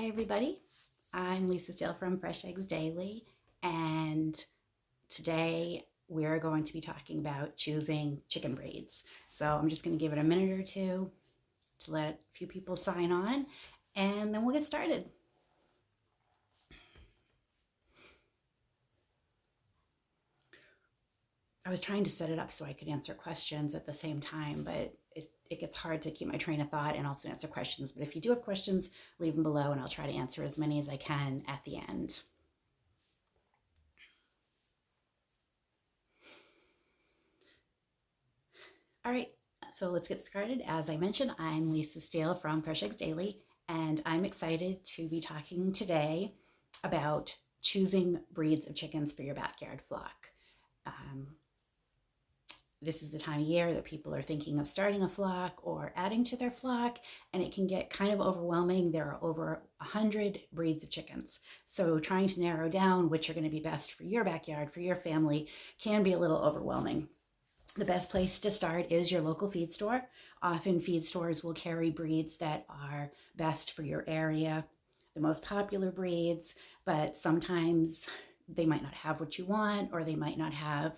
Hi everybody, I'm Lisa Steele from Fresh Eggs Daily, and today we're going to be talking about choosing chicken breeds. So I'm just going to give it a minute or two to let a few people sign on, and then we'll get started. I was trying to set it up so I could answer questions at the same time, but it gets hard to keep my train of thought and also answer questions. But if you do have questions, leave them below and I'll try to answer as many as I can at the end. All right, so let's get started. As I mentioned, I'm Lisa Steele from Fresh Eggs Daily, and I'm excited to be talking today about choosing breeds of chickens for your backyard flock. This is the time of year that people are thinking of starting a flock or adding to their flock, and it can get kind of overwhelming. There are over 100 breeds of chickens. So trying to narrow down which are going to be best for your backyard, for your family, can be a little overwhelming. The best place to start is your local feed store. Often feed stores will carry breeds that are best for your area, the most popular breeds, but sometimes they might not have what you want, or they might not have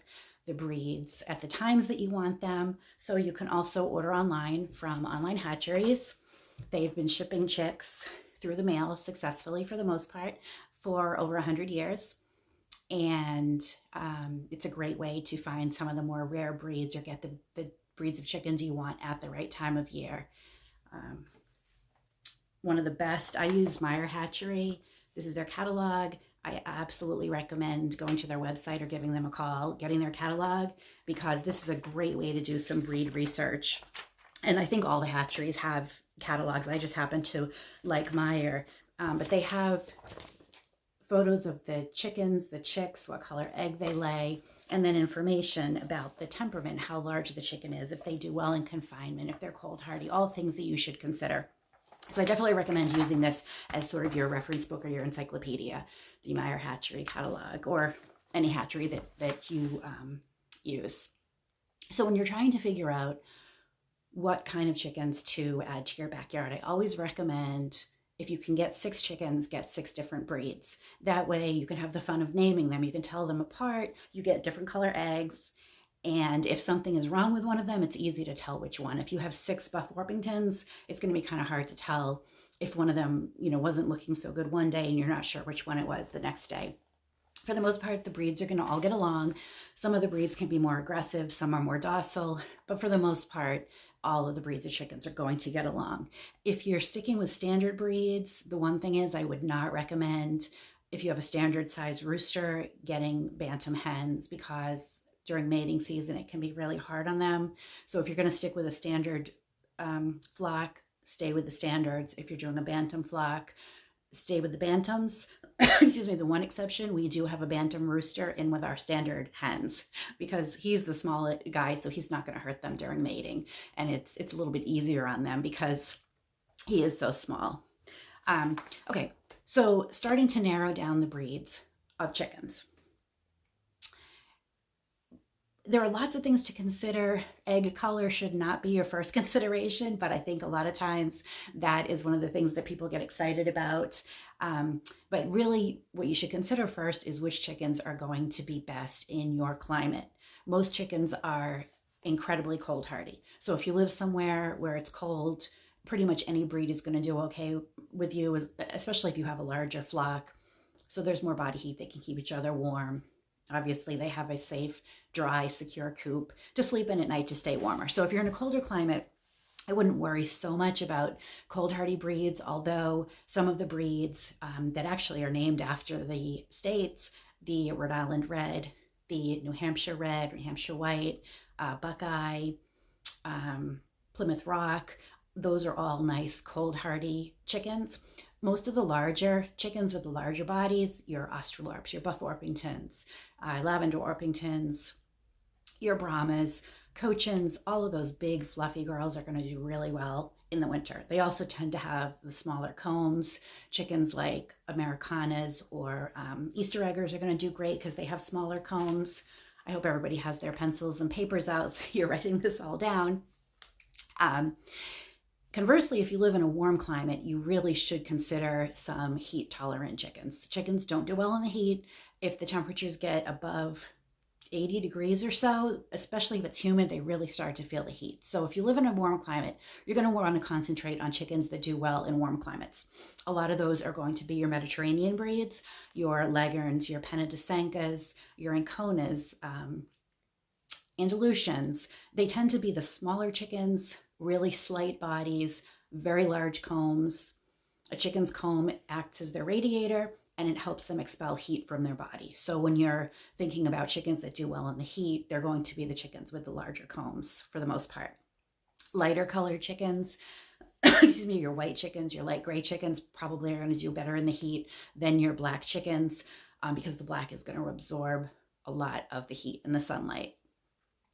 the breeds at the times that you want them. So you can also order online from online hatcheries. They've been shipping chicks through the mail successfully for the most part for over 100 years. And it's a great way to find some of the more rare breeds or get the breeds of chickens you want at the right time of year. One of the best, I use Meyer Hatchery. This is their catalog. I absolutely recommend going to their website or giving them a call, getting their catalog, because this is a great way to do some breed research. And I think all the hatcheries have catalogs. I just happen to like Meyer, but they have photos of the chickens, the chicks, what color egg they lay, and then information about the temperament, how large the chicken is, if they do well in confinement, if they're cold hardy, all things that you should consider. So I definitely recommend using this as sort of your reference book or your encyclopedia, the Meyer Hatchery catalog, or any hatchery that you use. So when you're trying to figure out what kind of chickens to add to your backyard, I always recommend, if you can get 6 chickens, get 6 different breeds. That way you can have the fun of naming them. You can tell them apart. You get different color eggs. And if something is wrong with one of them, it's easy to tell which one. If you have 6 Buff Orpingtons, it's going to be kind of hard to tell if one of them, wasn't looking so good one day and you're not sure which one it was the next day. For the most part, the breeds are going to all get along. Some of the breeds can be more aggressive, some are more docile, but for the most part, all of the breeds of chickens are going to get along. If you're sticking with standard breeds, the one thing is I would not recommend, if you have a standard size rooster, getting bantam hens, because during mating season, it can be really hard on them. So if you're going to stick with a standard flock, stay with the standards. If you're doing a bantam flock, stay with the bantams. Excuse me, the one exception, we do have a bantam rooster in with our standard hens, because he's the small guy, so he's not going to hurt them during mating. And it's a little bit easier on them because he is so small. Okay, so starting to narrow down the breeds of chickens. There are lots of things to consider. Egg color should not be your first consideration, but I think a lot of times that is one of the things that people get excited about. But really what you should consider first is which chickens are going to be best in your climate. Most chickens are incredibly cold hardy. So if you live somewhere where it's cold, pretty much any breed is going to do okay with you, especially if you have a larger flock. So there's more body heat, they can keep each other warm. Obviously, they have a safe, dry, secure coop to sleep in at night to stay warmer. So if you're in a colder climate, I wouldn't worry so much about cold hardy breeds, although some of the breeds that actually are named after the states, the Rhode Island Red, the New Hampshire Red, New Hampshire White, Buckeye, Plymouth Rock, those are all nice cold hardy chickens. Most of the larger chickens with the larger bodies, your Australorps, your Buff Orpingtons, Lavender Orpingtons, your Brahmas, Cochins, all of those big fluffy girls are going to do really well in the winter. They also tend to have the smaller combs. Chickens like Americanas or Easter eggers are going to do great because they have smaller combs. I hope everybody has their pencils and papers out so you're writing this all down. Conversely, if you live in a warm climate, you really should consider some heat tolerant chickens. Chickens don't do well in the heat. If the temperatures get above 80 degrees or so, especially if it's humid, they really start to feel the heat. So if you live in a warm climate, you're going to want to concentrate on chickens that do well in warm climates. A lot of those are going to be your Mediterranean breeds, your Leghorns, your Penidessencas, your Anconas, Andalusians. They tend to be the smaller chickens, really slight bodies, very large combs. A chicken's comb acts as their radiator, and it helps them expel heat from their body. So when you're thinking about chickens that do well in the heat, they're going to be the chickens with the larger combs for the most part. Lighter colored chickens, excuse me, your white chickens, your light gray chickens probably are going to do better in the heat than your black chickens, because the black is going to absorb a lot of the heat and the sunlight.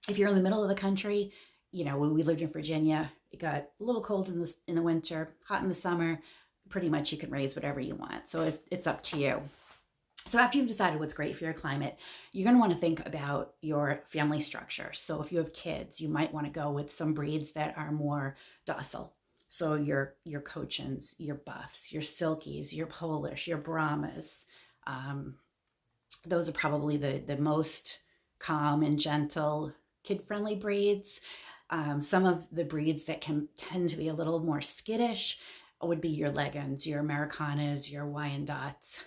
If you're in the middle of the country, when we lived in Virginia, it got a little cold in the winter, hot in the summer. Pretty much you can raise whatever you want. So it's up to you. So after you've decided what's great for your climate, you're going to want to think about your family structure. So if you have kids, you might want to go with some breeds that are more docile. So your Cochins, your Buffs, your Silkies, your Polish, your Brahmas. Those are probably the most calm and gentle kid-friendly breeds. Some of the breeds that can tend to be a little more skittish would be your Leghorns, your Americanas, your Wyandottes.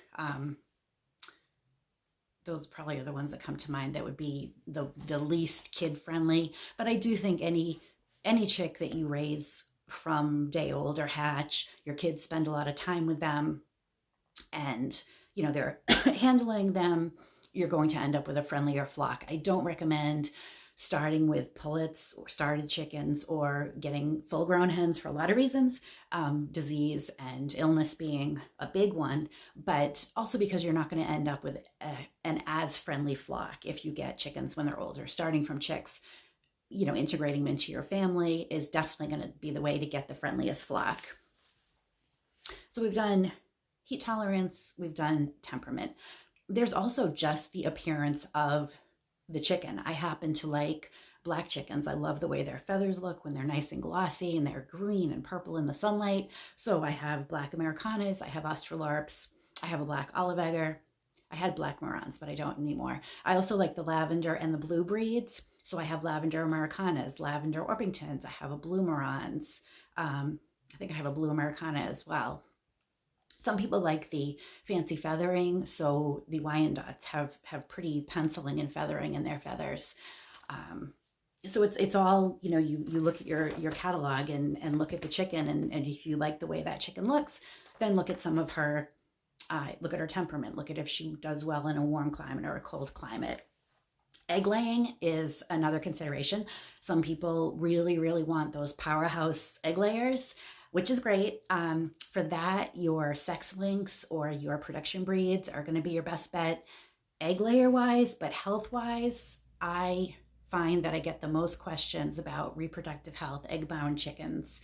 Those probably are the ones that come to mind that would be the least kid-friendly. But I do think any chick that you raise from day old or hatch, your kids spend a lot of time with them, and they're handling them, you're going to end up with a friendlier flock. I don't recommend starting with pullets or started chickens or getting full-grown hens for a lot of reasons, disease and illness being a big one, but also because you're not going to end up with an as friendly flock if you get chickens when they're older. Starting from chicks, integrating them into your family is definitely going to be the way to get the friendliest flock. So we've done heat tolerance, we've done temperament. There's also just the appearance of the chicken. I happen to like black chickens. I love the way their feathers look when they're nice and glossy and they're green and purple in the sunlight. So I have black Americanas, I have Australorps, I have a black Olive Egger. I had black Morans, but I don't anymore. I also like the lavender and the blue breeds. So I have lavender Americanas, lavender Orpingtons. I have a blue Morans. I think I have a blue Americana as well. Some people like the fancy feathering, so the Wyandottes have pretty penciling and feathering in their feathers. So it's all, you look at your catalog and look at the chicken, and if you like the way that chicken looks, then look at some of her, look at her temperament, look at if she does well in a warm climate or a cold climate. Egg laying is another consideration. Some people really, really want those powerhouse egg layers, which is great. For that, your sex links or your production breeds are going to be your best bet egg layer wise, but health wise, I find that I get the most questions about reproductive health, egg-bound chickens,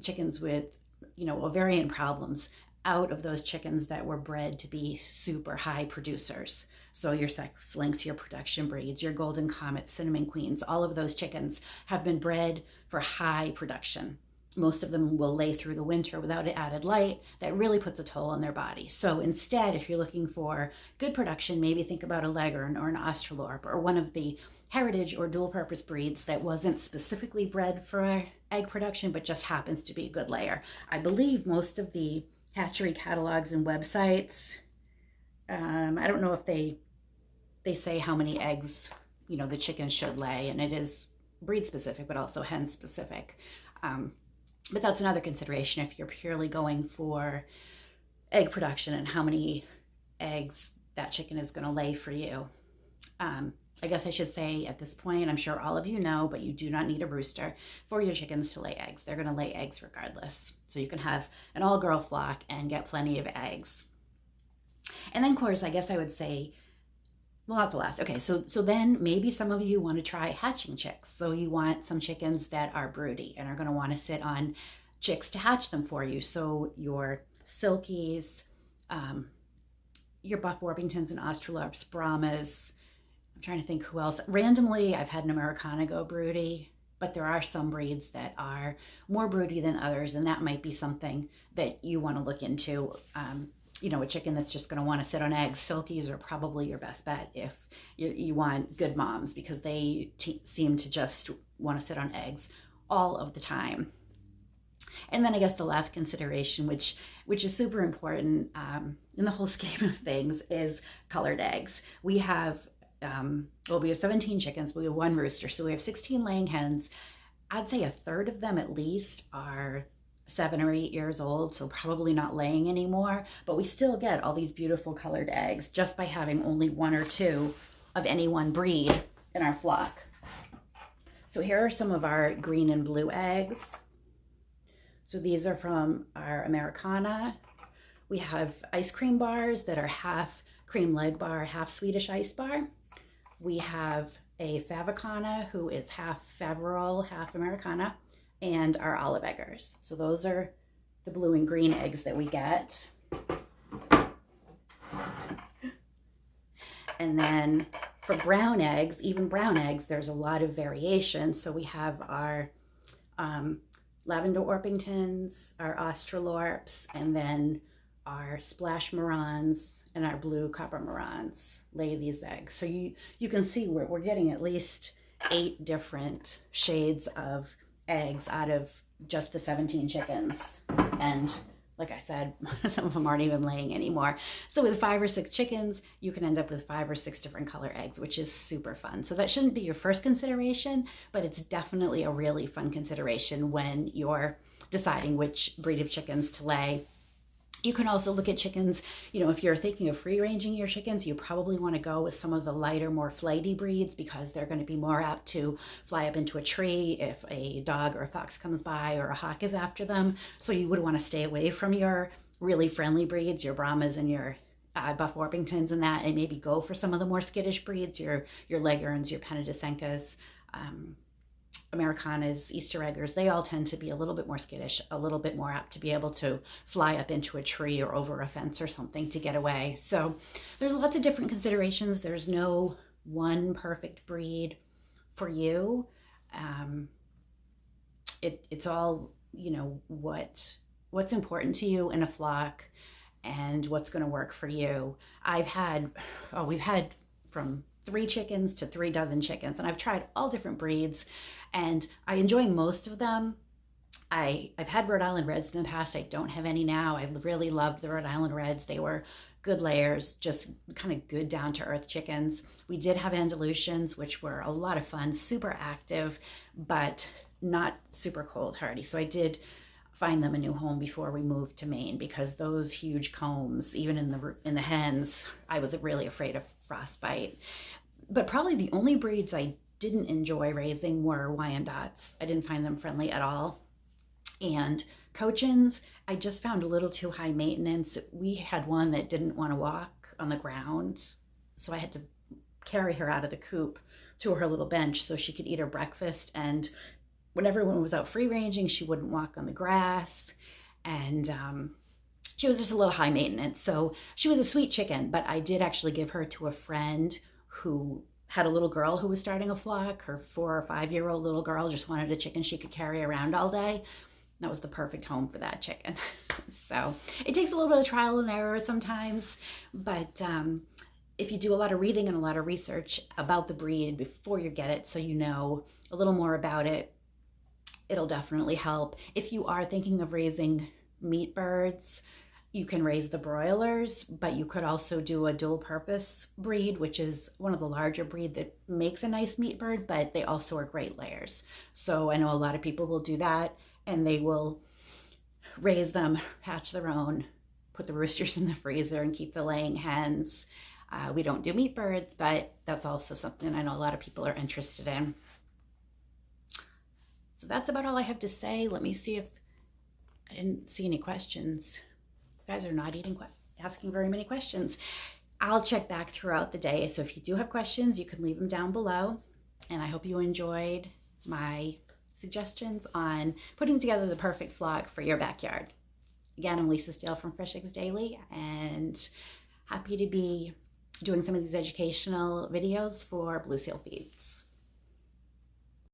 chickens with, ovarian problems, out of those chickens that were bred to be super high producers. So your sex links, your production breeds, your golden comets, cinnamon queens, all of those chickens have been bred for high production. Most of them will lay through the winter without added light. That really puts a toll on their body. So instead, if you're looking for good production, maybe think about a Leghorn or an Australorp or one of the heritage or dual purpose breeds that wasn't specifically bred for egg production, but just happens to be a good layer. I believe most of the hatchery catalogs and websites, I don't know if they say how many eggs, the chicken should lay, and it is breed specific, but also hen specific. But that's another consideration if you're purely going for egg production and how many eggs that chicken is going to lay for you. I guess I should say at this point, I'm sure all of you know, but you do not need a rooster for your chickens to lay eggs. They're going to lay eggs regardless. So you can have an all-girl flock and get plenty of eggs. And then, of course, I guess I would say, well, not the last. Okay, so then maybe some of you want to try hatching chicks. So you want some chickens that are broody and are going to want to sit on chicks to hatch them for you. So your Silkies, your Buff Orpingtons and Australorps, Brahmas. I'm trying to think who else. Randomly, I've had an Americana go broody. but there are some breeds that are more broody than others, and that might be something that you want to look into. You know, a chicken that's just going to want to sit on eggs, silkies are probably your best bet if you want good moms, because they seem to just want to sit on eggs all of the time. And then I guess the last consideration, which is super important in the whole scheme of things, is colored eggs. We have, we have 17 chickens, but we have 1 rooster. So we have 16 laying hens. I'd say a third of them at least are 7 or 8 years old, so probably not laying anymore, but we still get all these beautiful colored eggs just by having only 1 or 2 of any one breed in our flock. So here are some of our green and blue eggs. So these are from our Americana. We have ice cream bars that are half cream leg bar, half Swedish ice bar. We have a Favicana who is half Faverol, half Americana, and our olive eggers. So those are the blue and green eggs that we get. And then for brown eggs, even brown eggs, there's a lot of variation. So we have our Lavender Orpingtons, our Australorps, and then our Splash Marans and our blue Copper Marans lay these eggs. So you can see we're getting at least 8 different shades of eggs out of just the 17 chickens. And like I said, some of them aren't even laying anymore. So with 5 or 6 chickens, you can end up with 5 or 6 different color eggs, which is super fun. So that shouldn't be your first consideration, but it's definitely a really fun consideration when you're deciding which breed of chickens to lay. You can also look at chickens, you know, if you're thinking of free ranging your chickens, you probably want to go with some of the lighter, more flighty breeds, because they're going to be more apt to fly up into a tree if a dog or a fox comes by or a hawk is after them. So you would want to stay away from your really friendly breeds, your Brahmas and your Buff Orpingtons and that, and maybe go for some of the more skittish breeds, your Leghorns, your Pennadesencas, Americanas, Easter eggers. They all tend to be a little bit more skittish, a little bit more apt to be able to fly up into a tree or over a fence or something to get away. So there's lots of different considerations. There's no one perfect breed for you. It's all, you know, what's important to you in a flock and what's going to work for you. We've had from 3 chickens to 3 dozen chickens, and I've tried all different breeds, and I enjoy most of them. I've had Rhode Island Reds in the past. I don't have any now. I really loved the Rhode Island Reds. They were good layers, just kind of good down to earth chickens. We did have Andalusians, which were a lot of fun, super active, but not super cold hardy. So I did find them a new home before we moved to Maine, because those huge combs, even in the hens, I was really afraid of frostbite. But probably the only breeds I didn't enjoy raising were Wyandottes. I didn't find them friendly at all. And Cochins, I just found a little too high maintenance. We had one that didn't want to walk on the ground, so I had to carry her out of the coop to her little bench so she could eat her breakfast. And when everyone was out free ranging, she wouldn't walk on the grass, and she was just a little high maintenance. So she was a sweet chicken, but I did actually give her to a friend who had a little girl who was starting a flock. Her 4 or 5 year old little girl just wanted a chicken she could carry around all day. That was the perfect home for that chicken. So it takes a little bit of trial and error sometimes, but if you do a lot of reading and a lot of research about the breed before you get it, so you know a little more about it, it'll definitely help. If you are thinking of raising meat birds, you can raise the broilers, but you could also do a dual purpose breed, which is one of the larger breed that makes a nice meat bird, but they also are great layers. So I know a lot of people will do that, and they will raise them, hatch their own, put the roosters in the freezer, and keep the laying hens. We don't do meat birds, but that's also something I know a lot of people are interested in. So that's about all I have to say. Let me see if I didn't see any questions. You guys are not asking very many questions. I'll check back throughout the day. So if you do have questions, you can leave them down below. And I hope you enjoyed my suggestions on putting together the perfect flock for your backyard. Again, I'm Lisa Steele from Fresh Eggs Daily, and happy to be doing some of these educational videos for Blue Seal Feed.